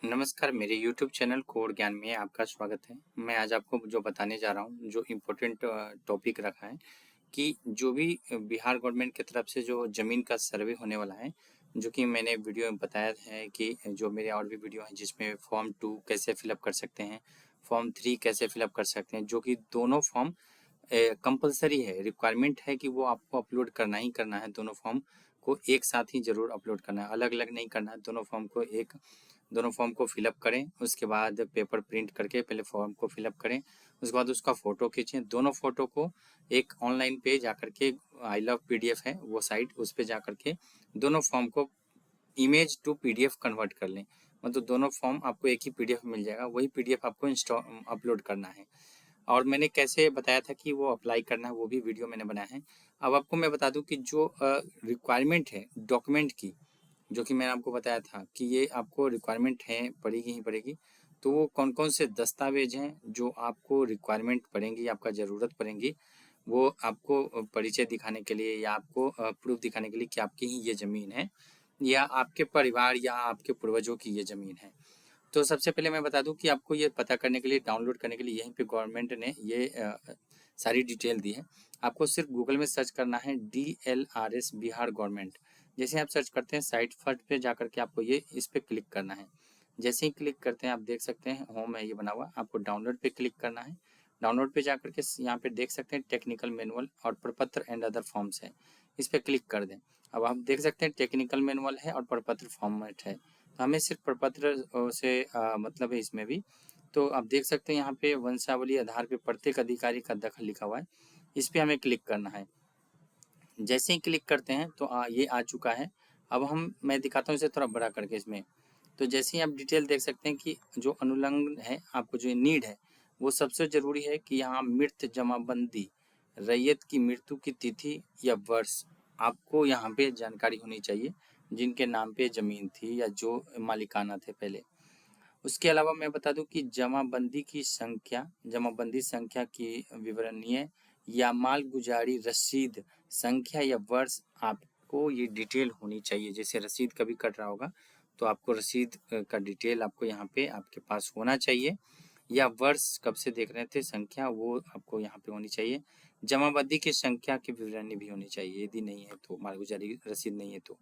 नमस्कार, मेरे YouTube channel code ज्ञान में आपका स्वागत है। मैं आज आपको जो बताने जा रहा हूँ, जो इम्पोर्टेंट टॉपिक रखा है कि जो भी बिहार गवर्नमेंट की तरफ से जो ज़मीन का सर्वे होने वाला है, जो कि मैंने वीडियो में बताया है कि जो मेरे और भी वीडियो हैं जिसमें फॉर्म 2 कैसे फिलअप कर सकते हैं, फॉर्म 3 कैसे फिलअप कर सकते हैं, जो कि दोनों फॉर्म कंपल्सरी है, रिक्वायरमेंट है कि वो आपको अपलोड करना ही करना है। दोनों फॉर्म को एक साथ ही ज़रूर अपलोड करना है, अलग-अलग नहीं करना है। दोनों फॉर्म को फिलअप करें, उसके बाद पेपर प्रिंट करके पहले फॉर्म को फिलअप करें, उसके बाद उसका फ़ोटो खींचें। दोनों फ़ोटो को एक ऑनलाइन पे जाकर के आई लव पीडीएफ है वो साइट, उस पे जाकर के दोनों फॉर्म को इमेज टू पीडीएफ कन्वर्ट कर लें। मतलब दोनों फॉर्म आपको एक ही पीडीएफ मिल जाएगा, वही पीडीएफ आपको अपलोड करना है। और मैंने कैसे बताया था कि वो अप्लाई करना है, वो भी वीडियो मैंने बनाया है। अब आपको मैं बता दूं कि जो रिक्वायरमेंट है डॉक्यूमेंट की, जो कि मैंने आपको बताया था कि ये आपको रिक्वायरमेंट है, पड़ेगी ही पड़ेगी। तो वो कौन कौन से दस्तावेज हैं जो आपको रिक्वायरमेंट पड़ेंगी, आपका ज़रूरत पड़ेंगी, वो आपको परिचय दिखाने के लिए या आपको प्रूफ दिखाने के लिए कि आपकी ही ये ज़मीन है या आपके परिवार या आपके पूर्वजों की ये ज़मीन है। तो सबसे पहले मैं बता दूं कि आपको ये पता करने के लिए, डाउनलोड करने के लिए यहीं पे गवर्नमेंट ने ये सारी डिटेल दी है। आपको सिर्फ गूगल में सर्च करना है DLRS बिहार गवर्नमेंट। जैसे आप सर्च करते हैं साइट फर्स्ट पे जाकर के आपको ये इस पे क्लिक करना है। जैसे ही क्लिक करते हैं आप देख सकते हैं होम है ये बना हुआ, आपको डाउनलोड पे क्लिक करना है। डाउनलोड पे जाकर के यहाँ पे देख सकते हैं टेक्निकल मैनुअल और प्रपत्र एंड अदर फॉर्म्स है, इस पे क्लिक कर दें। अब आप देख सकते हैं टेक्निकल मैनुअल है और प्रपत्र फॉर्मेट है। तो हमें सिर्फ प्रपत्र से मतलब है इसमें भी। तो आप देख सकते हैं यहाँ पे वंशावली आधार पे प्रत्येक अधिकारी का दखल लिखा हुआ है, इस पे हमें क्लिक करना है। जैसे ही क्लिक करते हैं तो ये आ चुका है। अब मैं दिखाता हूँ इसे थोड़ा बड़ा करके इसमें। तो जैसे ही आप डिटेल देख सकते हैं कि जो अनुलंघन है, आपको जो नीड है, वो सबसे ज़रूरी है कि यहाँ मृत जमाबंदी रैयत की मृत्यु की तिथि या वर्ष आपको यहाँ पे जानकारी होनी चाहिए, जिनके नाम पे ज़मीन थी या जो मालिकाना थे पहले। उसके अलावा मैं बता दूं कि जमाबंदी संख्या की विवरणीय या मालगुजारी रसीद संख्या या वर्ष आपको ये डिटेल होनी चाहिए। जैसे रसीद कभी कट रहा होगा तो आपको रसीद का डिटेल आपको यहाँ पे आपके पास होना चाहिए, या वर्ष कब से देख रहे थे संख्या वो आपको यहाँ पे होनी चाहिए। जमाबंदी की संख्या की विवरणी भी होनी चाहिए, यदि नहीं है तो मालगुजारी रसीद नहीं है तो।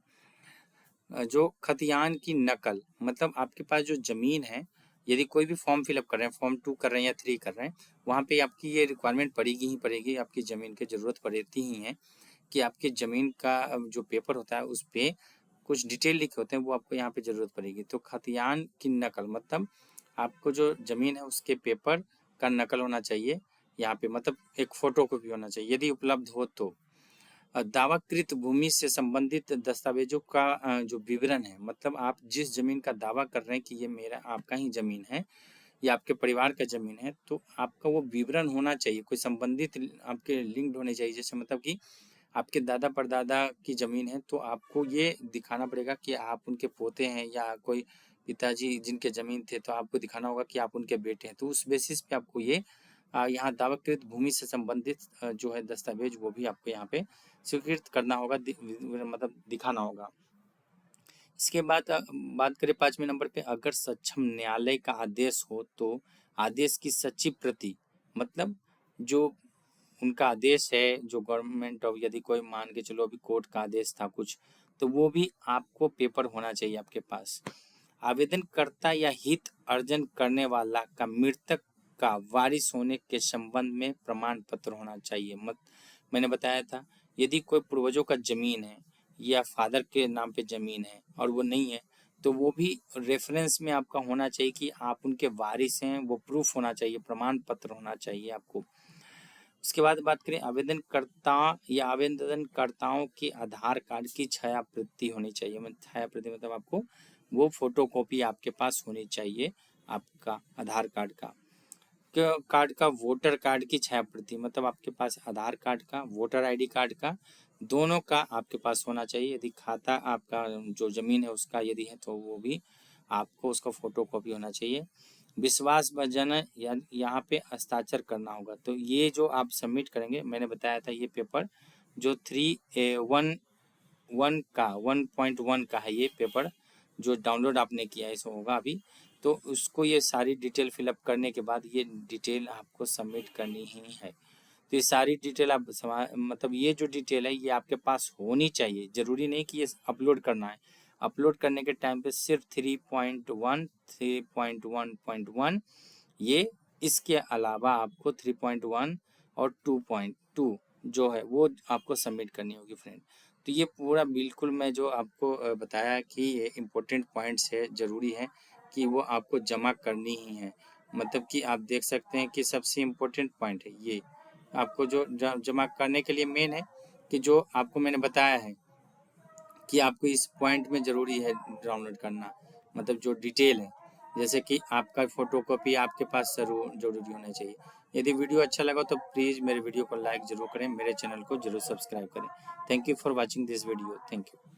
जो खतियान की नकल, मतलब आपके पास जो ज़मीन है, यदि कोई भी फॉर्म फिलअप कर रहे हैं, फॉर्म 2 कर रहे हैं या 3 कर रहे हैं, वहाँ पे आपकी ये रिक्वायरमेंट पड़ेगी ही पड़ेगी, आपकी ज़मीन की ज़रूरत पड़ती ही है कि आपकी ज़मीन का जो पेपर होता है उस पे कुछ डिटेल लिखे होते हैं, वो आपको यहाँ पे ज़रूरत पड़ेगी। तो खतियान की नकल मतलब आपको जो ज़मीन है उसके पेपर का नकल होना चाहिए यहाँ पे, मतलब एक फ़ोटो कॉपी होना चाहिए यदि उपलब्ध हो तो। दावाकृत भूमि से संबंधित दस्तावेजों का जो विवरण है, मतलब आप जिस जमीन का दावा कर रहे हैं कि ये मेरा आपका ही जमीन है या आपके परिवार का जमीन है, तो आपका वो विवरण होना चाहिए, कोई संबंधित आपके लिंक्ड होने चाहिए। जैसे मतलब कि आपके दादा परदादा की जमीन है तो आपको ये दिखाना पड़ेगा कि आप उनके पोते हैं, या कोई पिताजी जिनके जमीन थे तो आपको दिखाना होगा कि आप उनके बेटे हैं। तो उस बेसिस पे आपको ये यहाँ दावाकृत भूमि से संबंधित जो है दस्तावेज वो भी आपको यहाँ पे स्वीकृत करना होगा, मतलब दिखाना होगा। इसके बाद बात करें 5वें नंबर पे, अगर सक्षम न्यायालय का आदेश हो तो आदेश की सच्ची प्रति, मतलब जो उनका आदेश है जो गवर्नमेंट ऑफ, यदि कोई मान के चलो अभी कोर्ट का आदेश था कुछ, तो वो भी आपको पेपर होना चाहिए आपके पास। आवेदनकर्ता या हित अर्जन करने वाला का मृतक का वारिस होने के संबंध में प्रमाण पत्र होना चाहिए। मैंने बताया था यदि कोई पूर्वजों का जमीन है या फादर के नाम पे जमीन है और वो नहीं है, तो वो भी रेफरेंस में आपका होना चाहिए कि आप उनके वारिस हैं, वो प्रूफ होना चाहिए, प्रमाण पत्र होना चाहिए आपको। उसके बाद बात करें आवेदनकर्ता या आवेदनकर्ताओं के आधार कार्ड की छाया प्रति होनी चाहिए। छाया प्रति मतलब आपको वो फोटो कॉपी आपके पास होनी चाहिए आपका आधार कार्ड का। वोटर कार्ड की छाया प्रति, मतलब आपके पास आधार कार्ड का, वोटर आईडी कार्ड का, दोनों का आपके पास होना चाहिए। यदि खाता आपका जो ज़मीन है उसका यदि है तो वो भी आपको उसका फोटो कॉपी होना चाहिए। विश्वास वजन यहाँ पे हस्ताक्षर करना होगा। तो ये जो आप सबमिट करेंगे, मैंने बताया था ये पेपर जो 3A11 का 1.1 का है, ये पेपर जो डाउनलोड आपने किया है सो होगा अभी। तो उसको ये सारी डिटेल फिलअप करने के बाद ये डिटेल आपको सबमिट करनी ही है। तो ये सारी डिटेल आप मतलब ये जो डिटेल है ये आपके पास होनी चाहिए, ज़रूरी नहीं कि ये अपलोड करना है। अपलोड करने के टाइम पे सिर्फ 3.1 3.1.1 ये, इसके अलावा आपको 3.1 और 2.2 जो है वो आपको सबमिट करनी होगी फ्रेंड। तो ये पूरा बिल्कुल मैं जो आपको बताया कि ये इम्पोर्टेंट पॉइंट्स है, ज़रूरी है कि वो आपको जमा करनी ही है। मतलब कि आप देख सकते हैं कि सबसे इम्पोर्टेंट पॉइंट है ये, आपको जो जमा करने के लिए मेन है कि जो आपको मैंने बताया है कि आपको इस पॉइंट में ज़रूरी है डाउनलोड करना, मतलब जो डिटेल है, जैसे कि आपका फ़ोटोकॉपी आपके पास ज़रूरी होना चाहिए। यदि वीडियो अच्छा लगा तो प्लीज़ मेरे वीडियो को लाइक ज़रूर करें, मेरे चैनल को ज़रूर सब्सक्राइब करें। Thank you for watching this video. Thank you.